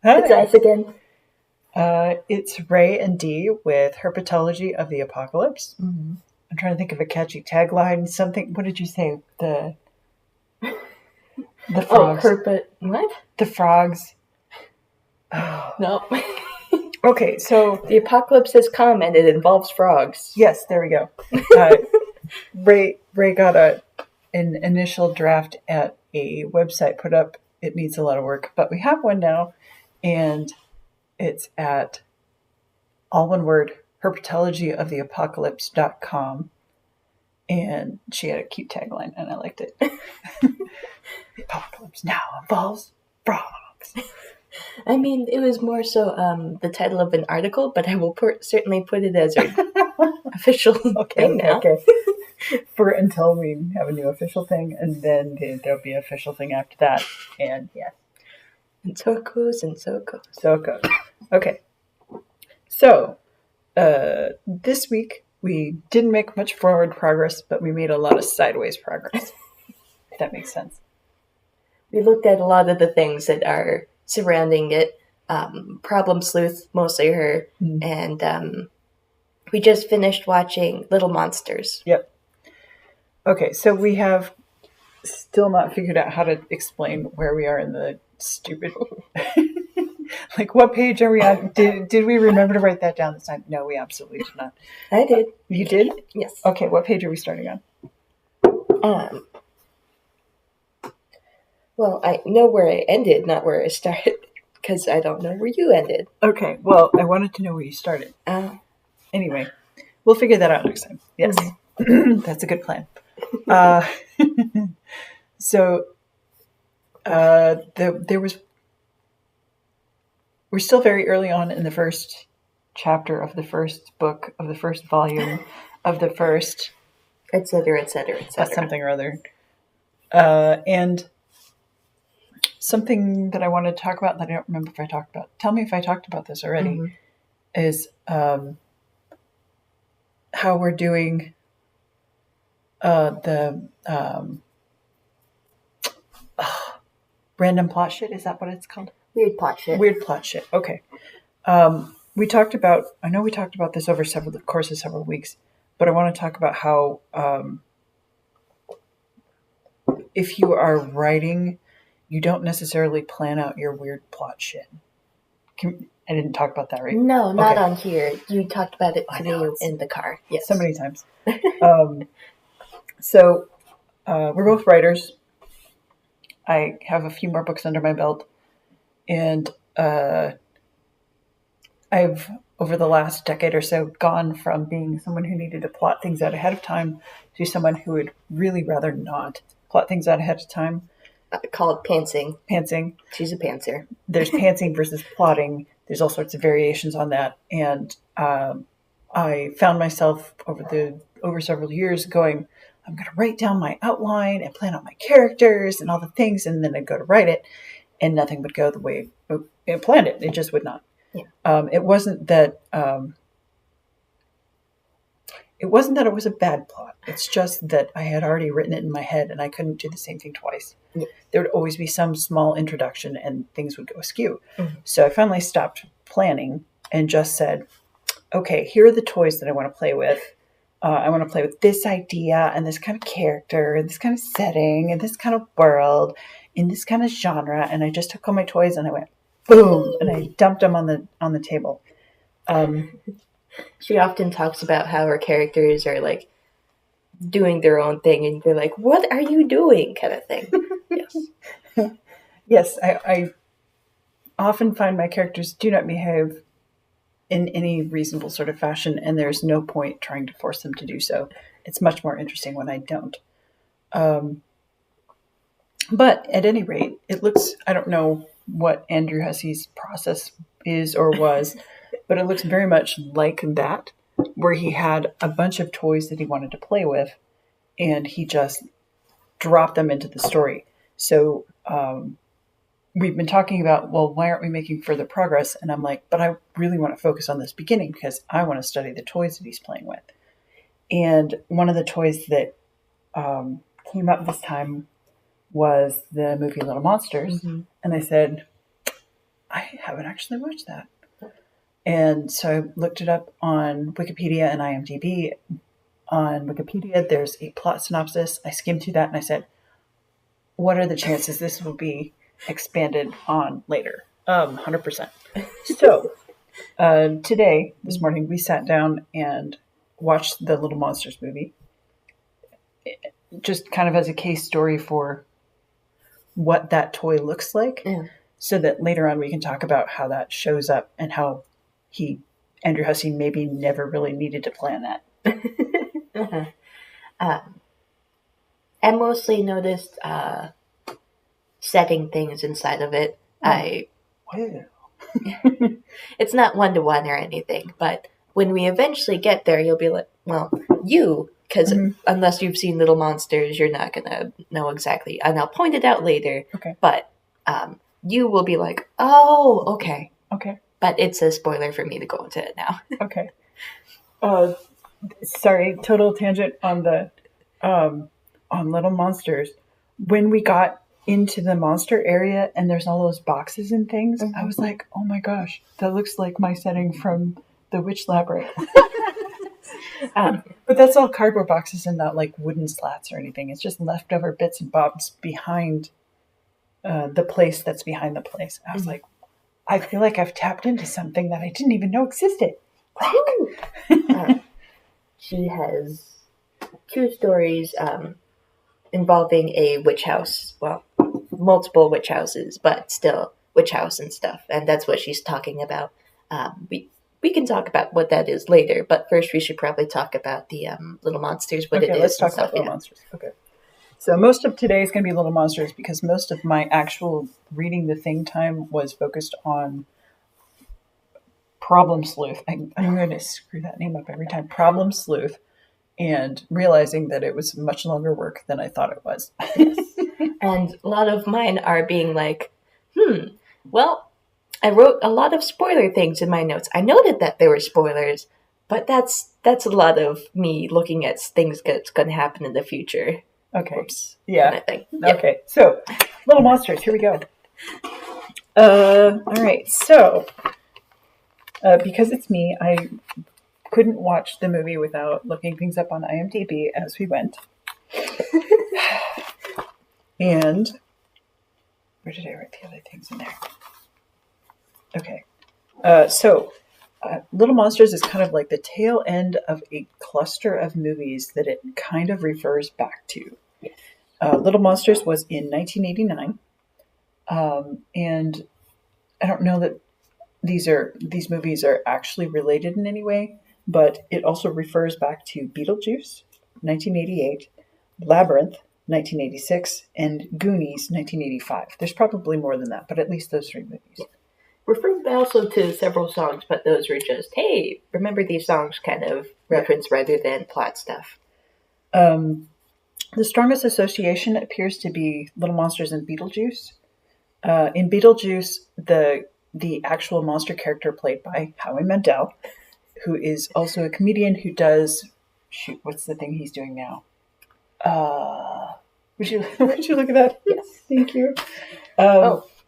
It's Hi. us again. It's Ray and Dee with Herpetology of the Apocalypse. Mm-hmm. I'm trying to think of a catchy tagline. Something. What did you say? The frogs. What? The frogs. No. Okay, so The apocalypse has come and it involves frogs. yes, there we go. Ray got an initial draft at a website put up. It needs a lot of work, but we have one now, and it's at all one word, herpetologyoftheapocalypse.com. And she had a cute tagline, and I liked it. The apocalypse now involves frogs. I mean, it was more so the title of an article, but I will certainly put it as our official thing now. Okay. For until we have a new official thing, and then there'll be an official thing after that. And yeah. And so it goes, and so it goes. So it goes. Okay. So, this week we didn't make much forward progress, but we made a lot of sideways progress. If that makes sense. We looked at a lot of the things that are surrounding it. Problem Sleuth, mostly her. And we just finished watching Little Monsters. Yep. Okay, so we have still not figured out how to explain where we are in the stupid... Like, what page are we on? Did we remember to write that down this time? No, we absolutely did not. I did. You did? Yes. Okay, what page are we starting on? Well, I know where I ended, not where I started, because I don't know where you ended. Okay, well, I wanted to know where you started. Anyway, we'll figure that out next time. Yes, that's a good plan. So, there was... We're still very early on in the first chapter of the first book, of the first volume, of the first... Et cetera, et cetera, et cetera. Something or other. And something that I wanted to talk about that I don't remember if I talked about. Tell me if I talked about this already. Is how we're doing the random plot shit. Is that what it's called? Weird plot shit. Weird plot shit. Okay. We talked about... I know we talked about this over the course of several weeks, but I want to talk about how if you are writing, you don't necessarily plan out your weird plot shit. I didn't talk about that, right? No, not on here. You talked about it to me in the car. Yes. So many times. So we're both writers. I have a few more books under my belt. And I've, over the last decade or so, gone from being someone who needed to plot things out ahead of time to someone who would really rather not plot things out ahead of time. I call it pantsing. Pantsing. She's a pantser. There's pantsing versus plotting. There's all sorts of variations on that. And I found myself over several years going, I'm going to write down my outline and plan out my characters and all the things, and then I'd go to write it, and nothing would go the way I planned it. It just would not. Yeah. It wasn't that it was a bad plot. It's just that I had already written it in my head, and I couldn't do the same thing twice. Yeah. There would always be some small introduction, and things would go askew. So I finally stopped planning and just said, okay, here are the toys that I want to play with. I want to play with this idea and this kind of character and this kind of setting and this kind of world in this kind of genre. And I just took all my toys and I went, boom, and I dumped them on the table. She often talks about how her characters are like doing their own thing, and you're like, "What are you doing?" kind of thing. Yes. Yes, I often find my characters do not behave in any reasonable sort of fashion, and there's no point trying to force them to do so. It's much more interesting when I don't. But at any rate, it looks... I don't know what Andrew Hussey's process is or was, but it looks very much like that, where he had a bunch of toys that he wanted to play with, and he just dropped them into the story. So we've been talking about, well, why aren't we making further progress? And I'm like, but I really want to focus on this beginning because I want to study the toys that he's playing with. And one of the toys that came up this time was the movie Little Monsters. And I said, I haven't actually watched that. And so I looked it up on Wikipedia and IMDb. On Wikipedia, there's a plot synopsis. I skimmed through that and I said, what are the chances this will be expanded on later? 100%. So today, this morning, we sat down and watched the Little Monsters movie. Just kind of as a case story for what that toy looks like. Yeah. So that later on we can talk about how that shows up and how Andrew Hussey maybe never really needed to plan that. I mostly noticed setting things inside of it. Wow. It's not 1-to-1 or anything, but when we eventually get there, you'll be like, well, because unless you've seen Little Monsters, you're not going to know exactly. And I'll point it out later. Okay. But you will be like, oh, okay. Okay. But it's a spoiler for me to go into it now. Okay. Sorry, total tangent on the on Little Monsters. When we got into the monster area and there's all those boxes and things, I was like, oh my gosh, that looks like my setting from the Witch Labyrinth. But that's all cardboard boxes and not like wooden slats or anything. It's just leftover bits and bobs behind the place that's behind the place. I was like, I feel like I've tapped into something that I didn't even know existed. She has 2 stories involving a witch house. Well, multiple witch houses, but still witch house and stuff. And that's what she's talking about. We can talk about what that is later, but first we should probably talk about the Little Monsters, what it is. Let's talk about Little Monsters. Okay. So most of today is going to be Little Monsters because most of my actual reading the thing time was focused on Problem Sleuth. I'm going to screw that name up every time. Problem Sleuth. And realizing that it was much longer work than I thought it was. Yes. And a lot of mine are being like, well, I wrote a lot of spoiler things in my notes. I noted that there were spoilers, but that's a lot of me looking at things that's going to happen in the future. Okay. Whoops. Yeah. Kind of thing. Yep. Okay. So, Little Monsters. Here we go. All right. So, because it's me, I couldn't watch the movie without looking things up on IMDb as we went. And where did I write the other things in there? Okay. So Little Monsters is kind of like the tail end of a cluster of movies that it kind of refers back to. Little Monsters was in 1989. And I don't know that these movies are actually related in any way, but it also refers back to Beetlejuice, 1988, Labyrinth, 1986, and Goonies, 1985. There's probably more than that, but at least those 3 movies. Referred also to several songs, but those were just, hey, remember these songs kind of reference rather than plot stuff. The strongest association appears to be Little Monsters and Beetlejuice. In Beetlejuice, the actual monster character played by Howie Mandel, who is also a comedian who does, what's the thing he's doing now? Would you look at that? Yes. Thank you.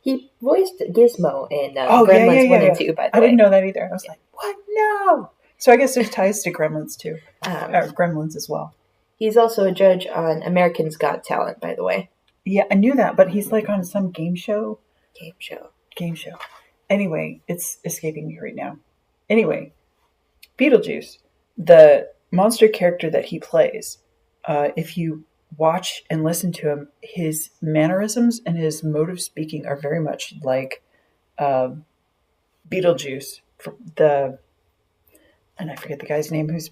He voiced Gizmo in Gremlins 1 and 2, by the way. I didn't know that either. I was like, what? No! So I guess there's ties to Gremlins too. Gremlins as well. He's also a judge on American's Got Talent, by the way. Yeah, I knew that, but he's like on some game show. Game show. Anyway, it's escaping me right now. Anyway, Beetlejuice, the monster character that he plays, if you watch and listen to him, his mannerisms and his mode of speaking are very much like Beetlejuice. And I forget the guy's name, who's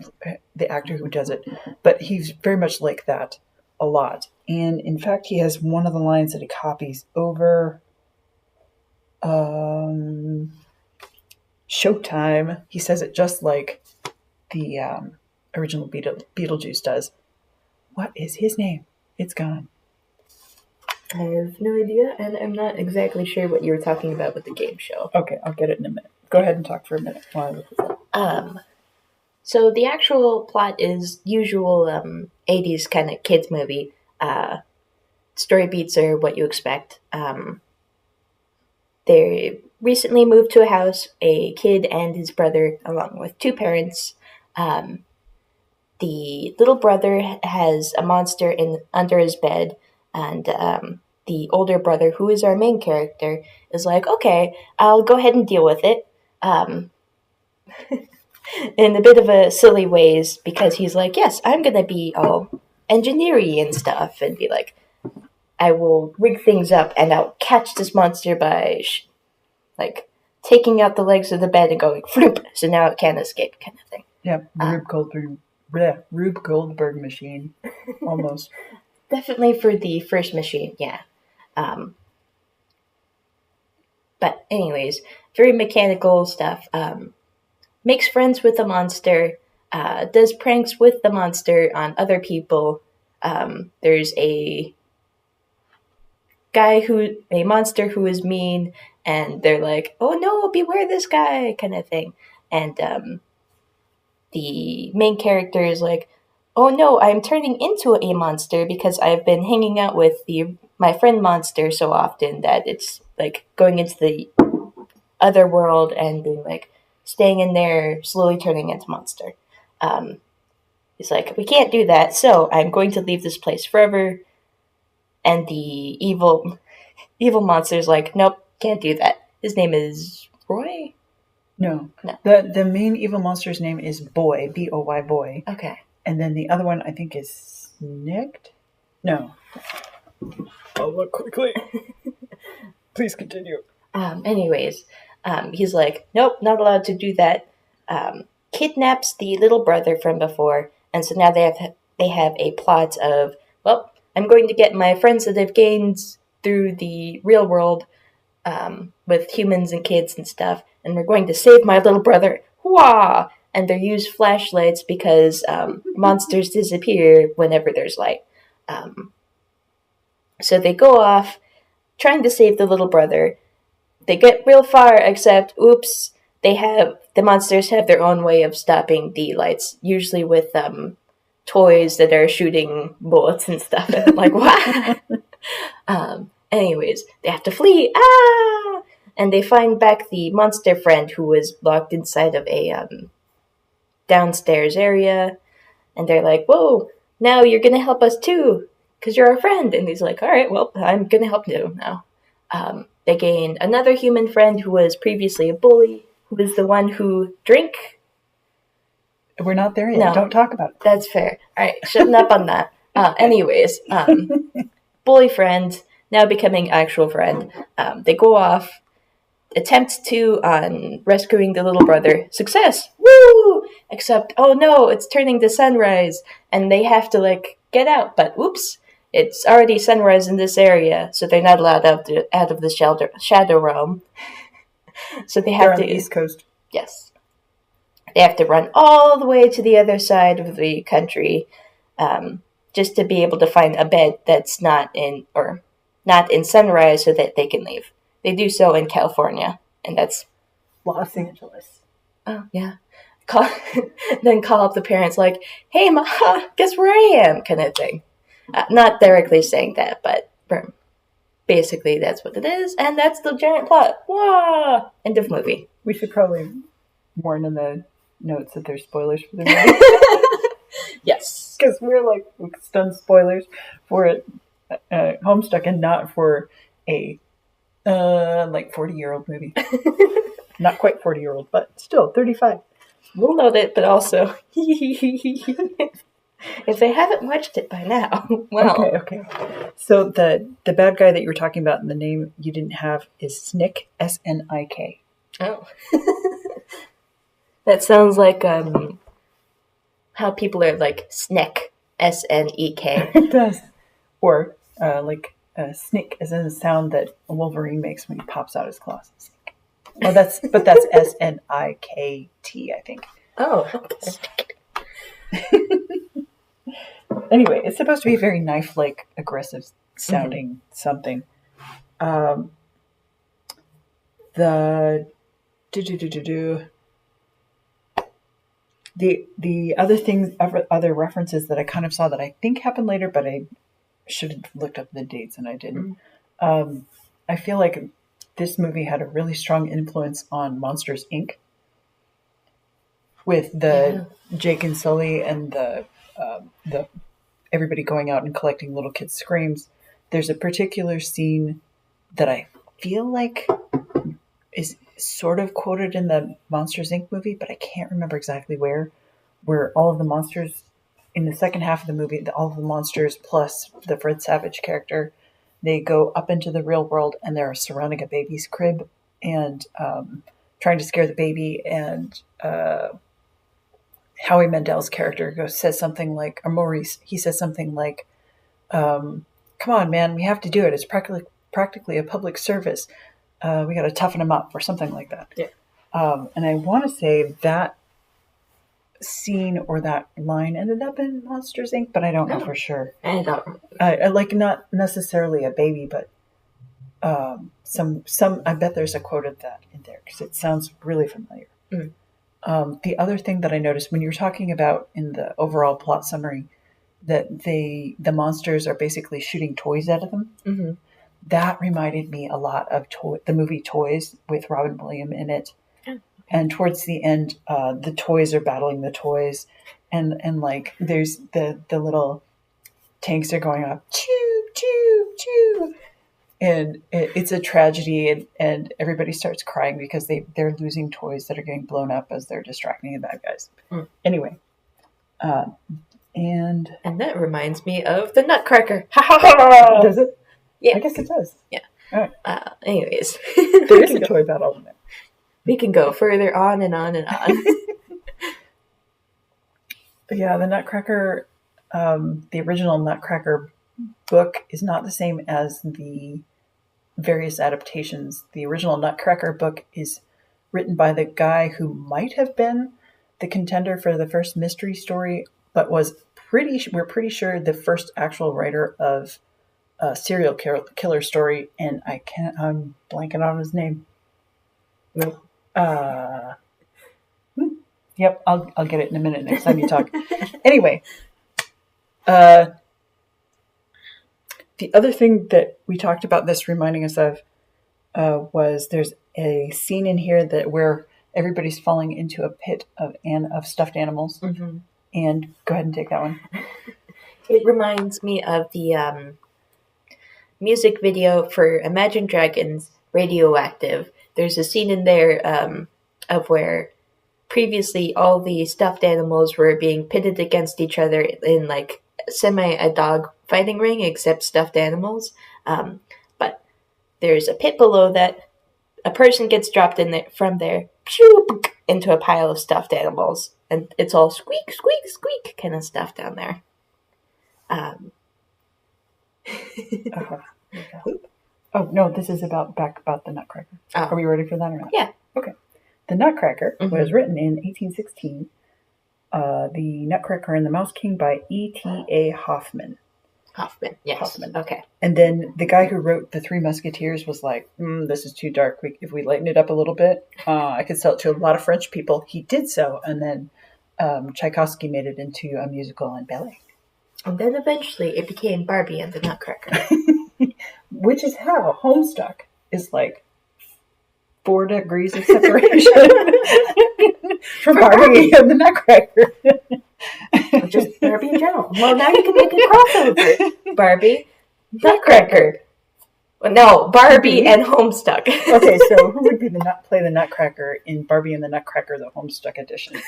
the actor who does it, but he's very much like that a lot. And in fact, he has one of the lines that he copies over Showtime. He says it just like the original Beetlejuice does. What is his name? It's gone. I have no idea, and I'm not exactly sure what you were talking about with the game show. Okay, I'll get it in a minute. Go ahead and talk for a minute while I look this up. So the actual plot is usual 80s kind of kids movie. Story beats are what you expect. They recently moved to a house, a kid and his brother, along with two parents. The little brother has a monster under his bed, and the older brother, who is our main character, is like, okay, I'll go ahead and deal with it. In a bit of a silly ways, because he's like, yes, I'm gonna be all engineering and stuff, and be like, I will rig things up, and I'll catch this monster by like taking out the legs of the bed and going floop, so now it can't escape, kind of thing. Yeah, Rube Goldberg machine, almost. Definitely for the first machine, yeah. But anyways, very mechanical stuff. Makes friends with the monster. Does pranks with the monster on other people. There's a monster who is mean, and they're like, "Oh no, beware this guy," kind of thing. And the main character is like, "Oh no, I'm turning into a monster because I've been hanging out with my friend monster so often that it's like going into the other world and being like staying in there, slowly turning into monster." He's like, "We can't do that, so I'm going to leave this place forever." And the evil monster's like, "Nope, can't do that." His name is Roy? No. No. The main evil monster's name is Boy, B-O-Y, Boy. Okay. And then the other one, I think, is Snicked? No. I'll look quickly. Please continue. Anyways, he's like, "Nope, not allowed to do that." Kidnaps the little brother from before, and so now they have a plot of, well, I'm going to get my friends that I've gained through the real world, with humans and kids and stuff, and we're going to save my little brother. Hooah! And they use flashlights because monsters disappear whenever there's light. So they go off trying to save the little brother. They get real far, except, oops, the monsters have their own way of stopping the lights, usually with toys that are shooting bullets and stuff. And I'm like, what? Anyways, they have to flee. Ah! And they find back the monster friend who was locked inside of a downstairs area. And they're like, whoa, now you're going to help us too, because you're our friend. And he's like, all right, well, I'm going to help you now. They gain another human friend who was previously a bully, who is the one who drank. We're not there yet. No, don't talk about it. That's fair. All right, shutting up on that. Anyways, bully friend, now becoming actual friend. They go off, attempt to on rescuing the little brother. Success! Woo! Except, oh no, it's turning to sunrise, and they have to, get out. But, whoops, it's already sunrise in this area, so they're not allowed out of the shadow realm. So they're on the East Coast. Yes. They have to run all the way to the other side of the country, just to be able to find a bed that's not in sunrise, so that they can leave. They do so in California, and that's Los Angeles. Oh yeah. Then call up the parents like, "Hey, ma, guess where I am?" kind of thing. Not directly saying that, but basically that's what it is, and that's the giant plot. Wah! End of movie. We should probably warn in the notes that there's spoilers for the movie. Yes. Because we're stunned spoilers for Homestuck and not for a 40-year-old movie. Not quite 40-year-old, but still 35. We'll note it, but also if they haven't watched it by now, well. Okay. So the bad guy that you were talking about and the name you didn't have is Snick, S-N-I-K. Oh. That sounds like how people are Snek, S-N-E-K. It does. Or snick, as in the sound that a Wolverine makes when he pops out his claws. Well, that's S-N-I-K-T, I think. Oh, okay. Anyway, it's supposed to be very knife-like, aggressive sounding something. The other references that I kind of saw that I think happened later, but I should have looked up the dates and I didn't. I feel like this movie had a really strong influence on Monsters, Inc. With the Jake and Sully and the everybody going out and collecting little kids' screams. There's a particular scene that I feel like is sort of quoted in the Monsters, Inc. movie, but I can't remember exactly where all of the monsters in the second half of the movie, all of the monsters plus the Fred Savage character, they go up into the real world and they're surrounding a baby's crib and trying to scare the baby. And Howie Mandel's character says something like, or Maurice, he says something like, come on, man, we have to do it. It's practically a public service. We got to toughen them up or something like that. Yeah. And I want to say that scene or that line ended up in Monsters, Inc., but I don't know for sure. I don't. Like not necessarily a baby, but some. I bet there's a quote of that in there because it sounds really familiar. The other thing that I noticed when you were talking about in the overall plot summary that the monsters are basically shooting toys out of them. Mm-hmm. That reminded me a lot of the movie Toys with Robin Williams in it. And towards the end, the toys are battling the toys, and like there's the little tanks are going up, choo choo choo, and it's a tragedy, and everybody starts crying because they're losing toys that are getting blown up as they're distracting the bad guys. Anyway, and that reminds me of the Nutcracker. Does it? Yeah, I guess it does. Yeah. All right. Anyways, there is a toy battle in there. We can go further on and on and on. Yeah, the Nutcracker, the original Nutcracker book is not the same as the various adaptations. The original Nutcracker book is written by the guy who might have been the contender for the first mystery story, but we're pretty sure the first actual writer of a serial killer story, and I'm blanking on his name. No. Yep, I'll get it in a minute next time you talk. Anyway, the other thing that we talked about this reminding us of was there's a scene in here where everybody's falling into a pit of stuffed animals. Mm-hmm. And go ahead and take that one. It reminds me of the music video for Imagine Dragons' Radioactive. There's a scene in there of where previously all the stuffed animals were being pitted against each other in like a dog fighting ring, except stuffed animals. But there's a pit below that. A person gets dropped in there from there into a pile of stuffed animals, and it's all squeak, squeak, squeak kind of stuff down there. Oh, no, this is about the Nutcracker. Oh. Are we ready for that or not? Yeah. Okay. The Nutcracker was written in 1816. The Nutcracker and the Mouse King by E.T.A. Hoffman. Hoffman, yes. Hoffman. Okay. And then the guy who wrote The Three Musketeers was like, this is too dark. If we lighten it up a little bit, I could sell it to a lot of French people. He did so, and then Tchaikovsky made it into a musical and ballet. And then eventually it became Barbie and the Nutcracker. Which is how Homestuck is like 4 degrees of separation from Barbie and the Nutcracker. Just Barbie in general. Well, now you can make a crossover. Barbie, Nutcracker. Well, no, Barbie and Homestuck. Okay, so who would be play the Nutcracker in Barbie and the Nutcracker, the Homestuck edition?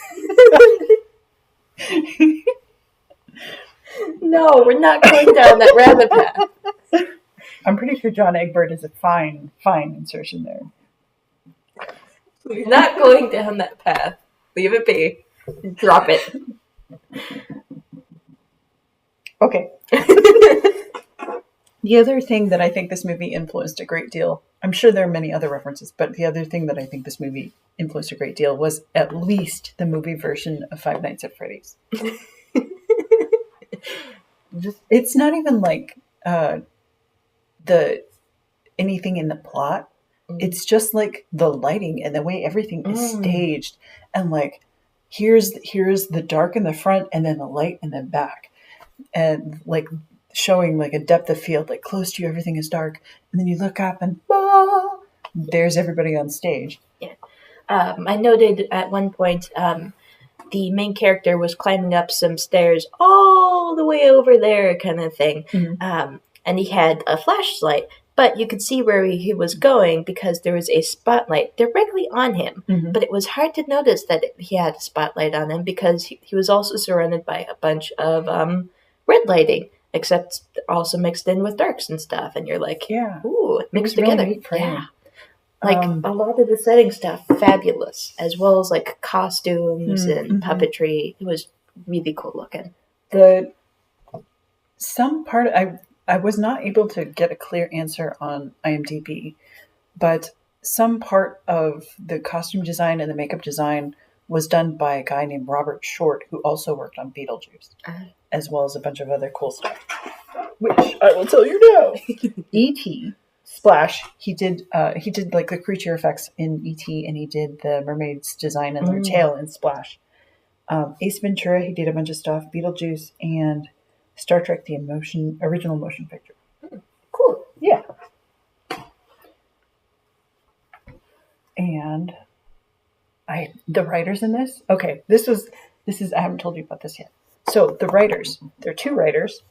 No, we're not going down that rabbit path. I'm pretty sure John Egbert is a fine insertion there. We're not going down that path. Leave it be. Drop it. Okay. The other thing that I think this movie influenced a great deal, I'm sure there are many other references, but the other thing that I think this movie influenced a great deal was at least the movie version of Five Nights at Freddy's. It's not even like anything in the plot. It's just like the lighting and the way everything is staged, and like here's the dark in the front and then the light in the back, and like showing like a depth of field, like close to you everything is dark, and then you look up and there's everybody on stage. Yeah. I noted at one point the main character was climbing up some stairs all the way over there, kind of thing. And he had a flashlight, but you could see where he was going because there was a spotlight directly on him. But it was hard to notice that he had a spotlight on him because he was also surrounded by a bunch of red lighting, except also mixed in with darks and stuff. And you're like, ooh, mixed together. Really neat framing. Yeah. Like, a lot of the setting stuff, fabulous, as well as, like, costumes and puppetry. It was really cool looking. I was not able to get a clear answer on IMDb, but some part of the costume design and the makeup design was done by a guy named Robert Short, who also worked on Beetlejuice, as well as a bunch of other cool stuff, which I will tell you now. E.T., Splash, he did like the creature effects in E.T. and he did the mermaid's design and their tail in Splash. Ace Ventura, he did a bunch of stuff. Beetlejuice and Star Trek: The original motion picture. Cool. Yeah. And the writers in this. Okay, this is I haven't told you about this yet. So the writers, there are two writers,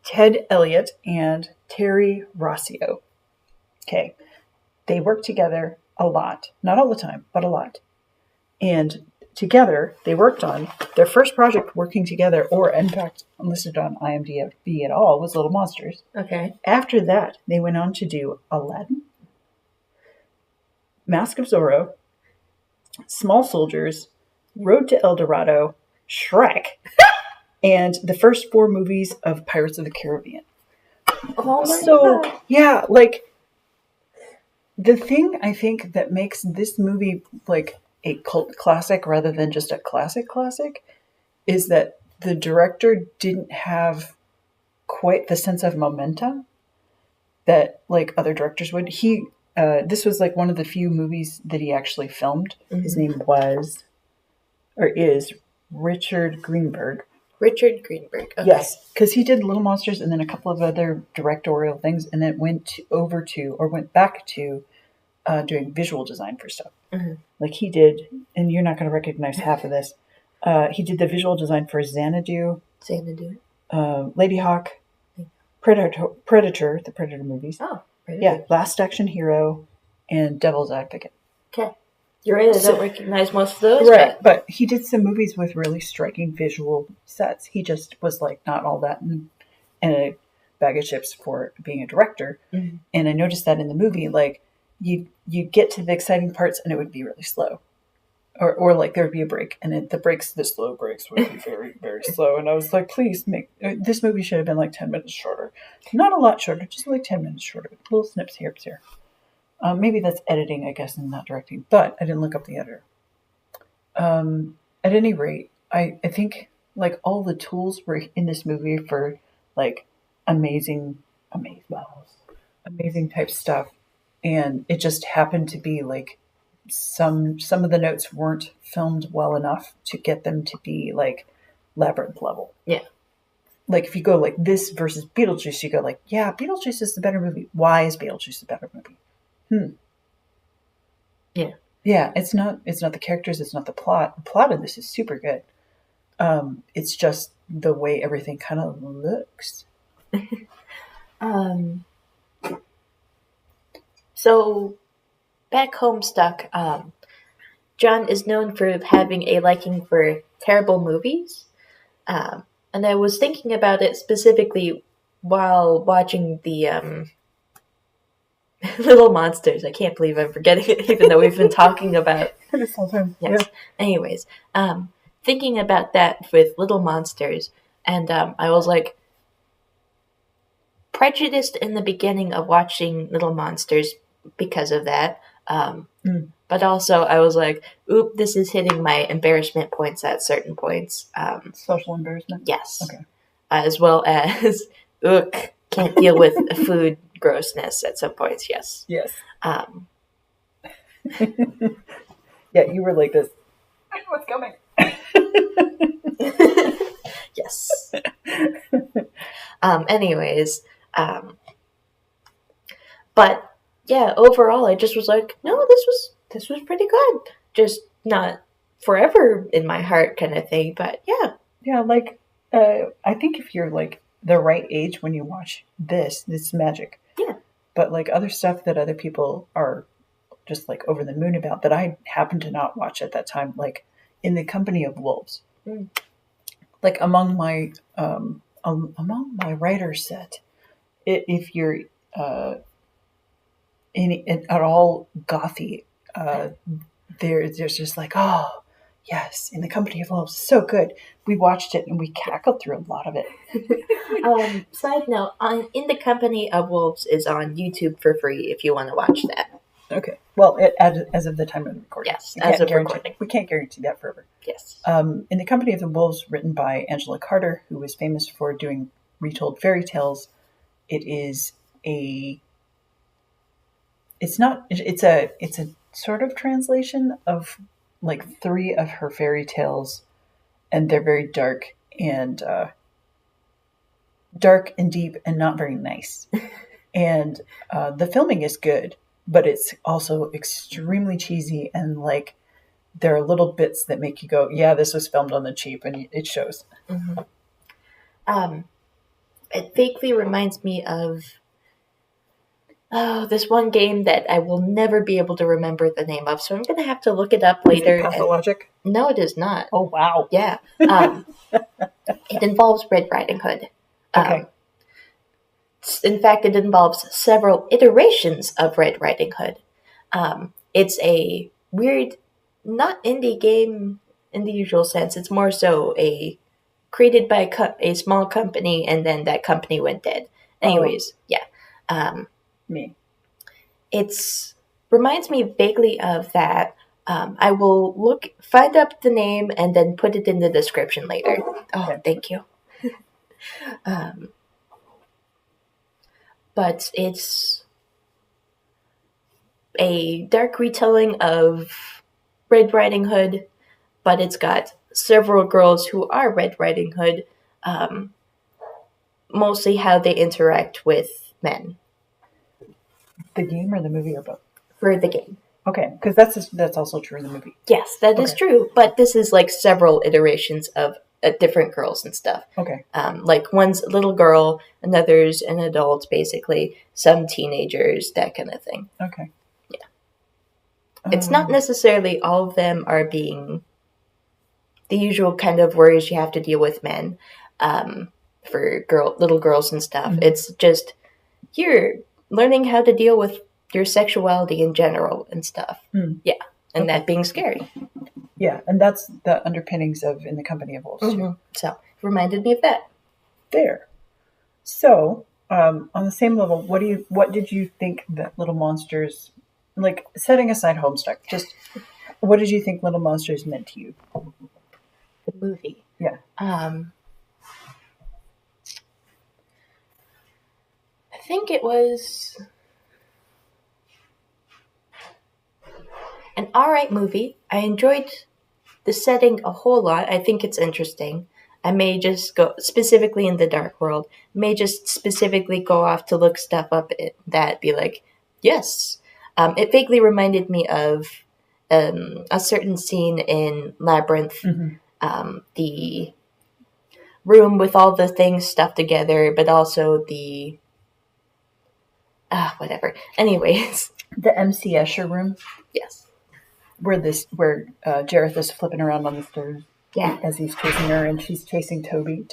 Ted Elliott and Terry Rossio. Okay, they work together a lot, not all the time, but a lot. And together, they worked on their first project working together, or in fact, listed on IMDb at all, was Little Monsters. Okay. After that, they went on to do Aladdin, Mask of Zorro, Small Soldiers, Road to El Dorado, Shrek, and the first 4 movies of Pirates of the Caribbean. Oh my God. Yeah, like, the thing I think that makes this movie like a cult classic rather than just a classic is that the director didn't have quite the sense of momentum that like other directors would. This was like one of the few movies that he actually filmed. His name is Richard Greenberg. Richard Greenberg. Okay. Yes, because he did Little Monsters and then a couple of other directorial things, and then went back to doing visual design for stuff. Like he did, and you're not going to recognize half of this. He did the visual design for Xanadu, Lady Hawk, Predator, the Predator movies. Oh, Predator. Yeah, Last Action Hero, and Devil's Advocate. Okay. You're right, I don't recognize most of those. Right, but he did some movies with really striking visual sets. He just was like not all that and a bag of chips for being a director. And I noticed that in the movie, like you get to the exciting parts and it would be really slow. Or like there would be a break, and the slow breaks would be very, very slow. And I was like, please this movie should have been like 10 minutes shorter. Not a lot shorter, just like 10 minutes shorter. Little snips here. Maybe that's editing, I guess, and not directing. But I didn't look up the editor. At any rate, I think like all the tools were in this movie for like amazing type stuff, and it just happened to be like some of the notes weren't filmed well enough to get them to be like Labyrinth level. Yeah. Like if you go like this versus Beetlejuice, you go like, yeah, Beetlejuice is the better movie. Why is Beetlejuice the better movie? Yeah. Yeah, it's not the characters, it's not the plot. The plot of this is super good. It's just the way everything kind of looks. So back Homestuck, John is known for having a liking for terrible movies. And I was thinking about it specifically while watching the Little Monsters. I can't believe I'm forgetting it, even though we've been talking about this whole time. Yes. Yeah. Anyways, thinking about that with Little Monsters, and I was like prejudiced in the beginning of watching Little Monsters because of that. But also I was like, oop, this is hitting my embarrassment points at certain points. Social embarrassment? Yes. Okay. As well as, can't deal with food grossness at some points, yes. Yes. Yeah, you were like this. I know what's coming. Yes. Anyways, but yeah, overall, I just was like, no, this was pretty good. Just not forever in my heart kind of thing, but yeah. Yeah, like I think if you're like the right age when you watch this, it's magic. Yeah. But like other stuff that other people are just like over the moon about that I happened to not watch at that time, like In the Company of Wolves. Mm. Like among my writer set, if you're uh, at all gothy, there's just like, oh yes, In the Company of Wolves, so good. We watched it and we cackled through a lot of it. Side note, In the Company of Wolves is on YouTube for free if you want to watch that. Okay. Well, as of the time of recording. Yes, as of guarantee, recording. We can't guarantee that forever. Yes. In the Company of the Wolves, written by Angela Carter, who was famous for doing retold fairy tales, it's a sort of translation of like 3 of her fairy tales, and they're very dark and deep and not very nice. And the filming is good, but it's also extremely cheesy, and like there are little bits that make you go, yeah, this was filmed on the cheap, and it shows. Mm-hmm. It vaguely reminds me of this one game that I will never be able to remember the name of, so I'm going to have to look it up later. Is it Pathologic? No, it is not. Oh, wow. Yeah. It involves Red Riding Hood. Okay. In fact, it involves several iterations of Red Riding Hood. It's a weird, not indie game in the usual sense. It's more so created by a small company, and then that company went dead. Anyways, yeah. Me. It's reminds me vaguely of that. I will find up the name and then put it in the description later. Oh, thank you. But it's a dark retelling of Red Riding Hood, but it's got several girls who are Red Riding Hood, mostly how they interact with men. The game or the movie or both? For the game. Okay, because that's also true in the movie. Yes, that is true, but this is like several iterations of different girls and stuff. Okay. Like one's a little girl, another's an adult, basically, some teenagers, that kind of thing. Okay. Yeah. It's not necessarily all of them are being the usual kind of worries you have to deal with men for little girls and stuff. Mm-hmm. It's just you're learning how to deal with your sexuality in general and stuff. Mm. Yeah. And that being scary. Yeah, and that's the underpinnings of In the Company of Wolves, too. So, it reminded me of that. There. So, on the same level, what did you think that Little Monsters, like, setting aside Homestuck, just what did you think Little Monsters meant to you? The movie? Yeah. I think it was an alright movie. I enjoyed the setting a whole lot. I think it's interesting. I may just go specifically in the dark world, may just specifically go off to look stuff up that be like, yes. It vaguely reminded me of a certain scene in Labyrinth, the room with all the things stuffed together, but also the whatever. Anyways, the MC Escher room. Yes. Where Jareth is flipping around on the stairs. Yeah. As he's chasing her, and she's chasing Toby.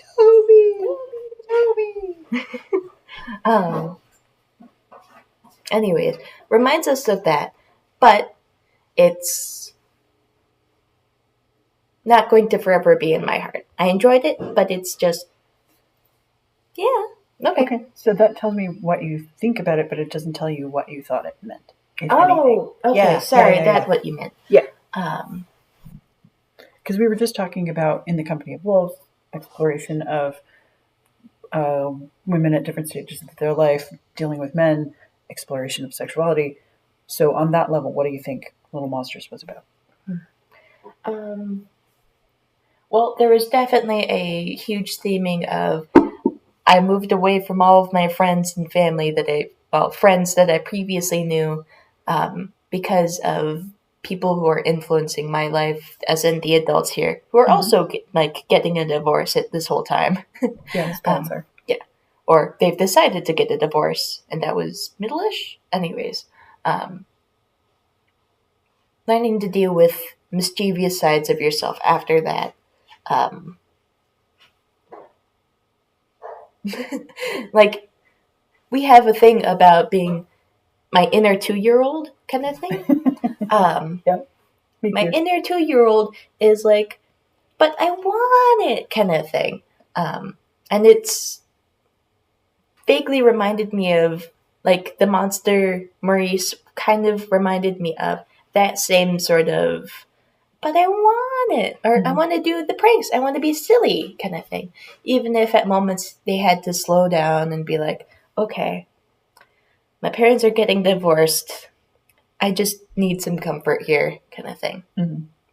Anyways, reminds us of that, but it's not going to forever be in my heart. I enjoyed it, but it's just, yeah, okay. So that tells me what you think about it, but it doesn't tell you what you thought it meant. Oh, okay. Yeah, sorry, that's what you meant. Yeah. Because we were just talking about In the Company of Wolves, exploration of women at different stages of their life, dealing with men, exploration of sexuality. So on that level, what do you think Little Monsters was about? Well, there was definitely a huge theming of I moved away from all of my friends and family that I friends that I previously knew because of people who are influencing my life, as in the adults here, who are also getting a divorce this whole time. Yeah, his parents are. Yeah. Or they've decided to get a divorce, and that was middle-ish. Anyways, learning to deal with mischievous sides of yourself after that. Like, we have a thing about being my inner 2-year-old kind of thing. Yep. My inner 2-year-old is like, but I want it kind of thing. And it's vaguely reminded me of, like, the monster Maurice kind of reminded me of that same sort of, but I want it, or I want to do the pranks, I want to be silly kind of thing. Even if at moments they had to slow down and be like, okay, my parents are getting divorced, I just need some comfort here kind of thing.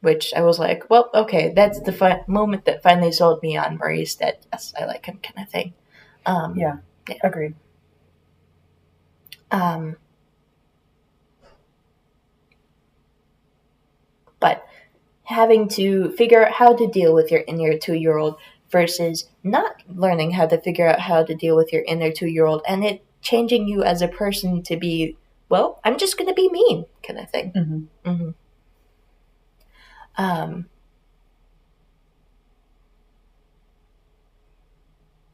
Which I was like, well, okay, that's the moment that finally sold me on Maurice, that yes, I like him kind of thing. Yeah, agreed. But having to figure out how to deal with your inner 2-year-old versus not learning how to figure out how to deal with your inner 2-year-old, and it changing you as a person to be, well, I'm just going to be mean kind of thing.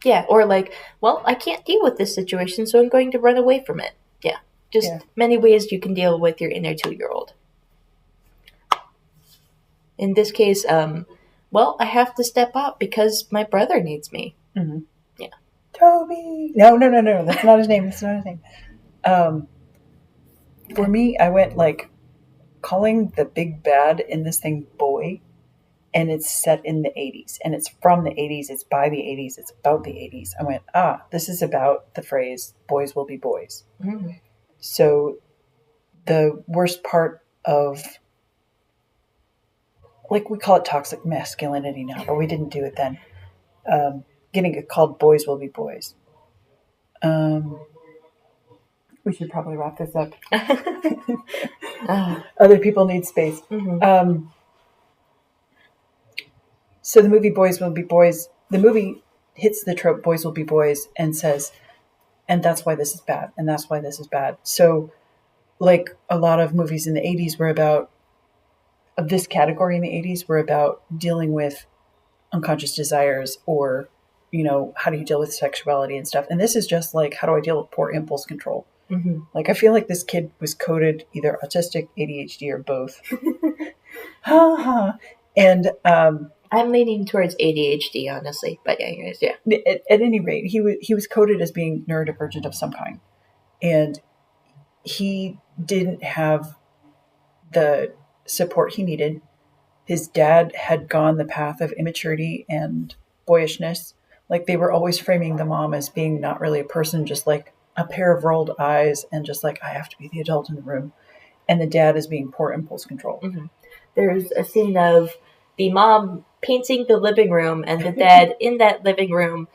Yeah, or like, well, I can't deal with this situation, so I'm going to run away from it. Yeah, just many ways you can deal with your inner 2-year-old. In this case, well, I have to step up because my brother needs me. Yeah. Toby! No, that's not his name. For me, I went like calling the big bad in this thing boy, and it's set in the 80s, and it's from the 80s, it's by the 80s, it's about the 80s. I went, this is about the phrase, boys will be boys. So the worst part of, like, we call it toxic masculinity now, but we didn't do it then. Getting it called boys will be boys. We should probably wrap this up. Other people need space. So the movie Boys Will Be Boys, the movie hits the trope boys will be boys and says, and that's why this is bad, and that's why this is bad. So, like a lot of movies in the 80s were about, of this category in the 80s, were about dealing with unconscious desires, or, you know, how do you deal with sexuality and stuff. And this is just like, how do I deal with poor impulse control? Like, I feel like this kid was coded either autistic, ADHD, or both. And I'm leaning towards ADHD, honestly. But anyways, yeah. At any rate, he was coded as being neurodivergent of some kind, and he didn't have the support he needed. His dad had gone the path of immaturity and boyishness. Like, they were always framing the mom as being not really a person, just like a pair of rolled eyes, and just like, I have to be the adult in the room. And the dad as being poor impulse control. There's a scene of the mom painting the living room and the dad in that living room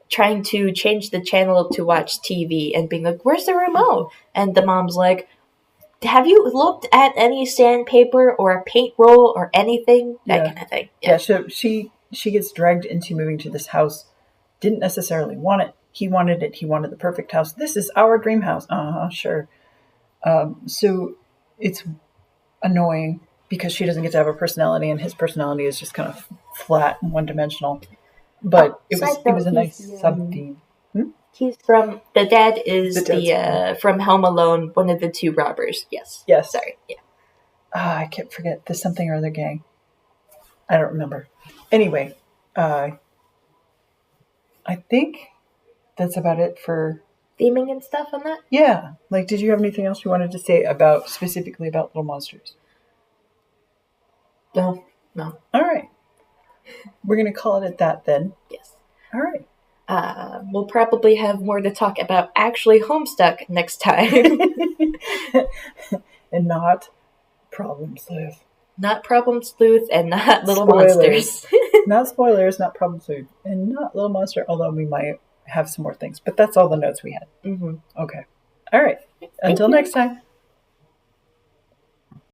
trying to change the channel to watch TV and being like, where's the remote? And the mom's like, have you looked at any sandpaper or a paint roll or anything? That kind of thing. Yeah, so she gets dragged into moving to this house. Didn't necessarily want it. He wanted it. He wanted the perfect house. This is our dream house. Sure. So it's annoying because she doesn't get to have a personality, and his personality is just kind of flat and one-dimensional. But it was a nice sub-theme. He's from, the dad is from Home Alone, one of the two robbers. Yes. Sorry. Yeah. I can't forget. There's something or other gang. I don't remember. Anyway, I think that's about it for theming and stuff on that. Yeah. Like, did you have anything else you wanted to say specifically about Little Monsters? No. All right. We're going to call it at that then. Yes. All right. We'll probably have more to talk about actually Homestuck next time. And not Problem Sleuth. Not Problem Sleuth and not Little Monsters. Not spoilers, not Problem Sleuth. And not Little Monster, although we might have some more things. But that's all the notes we had. Okay. All right. Until you. next time.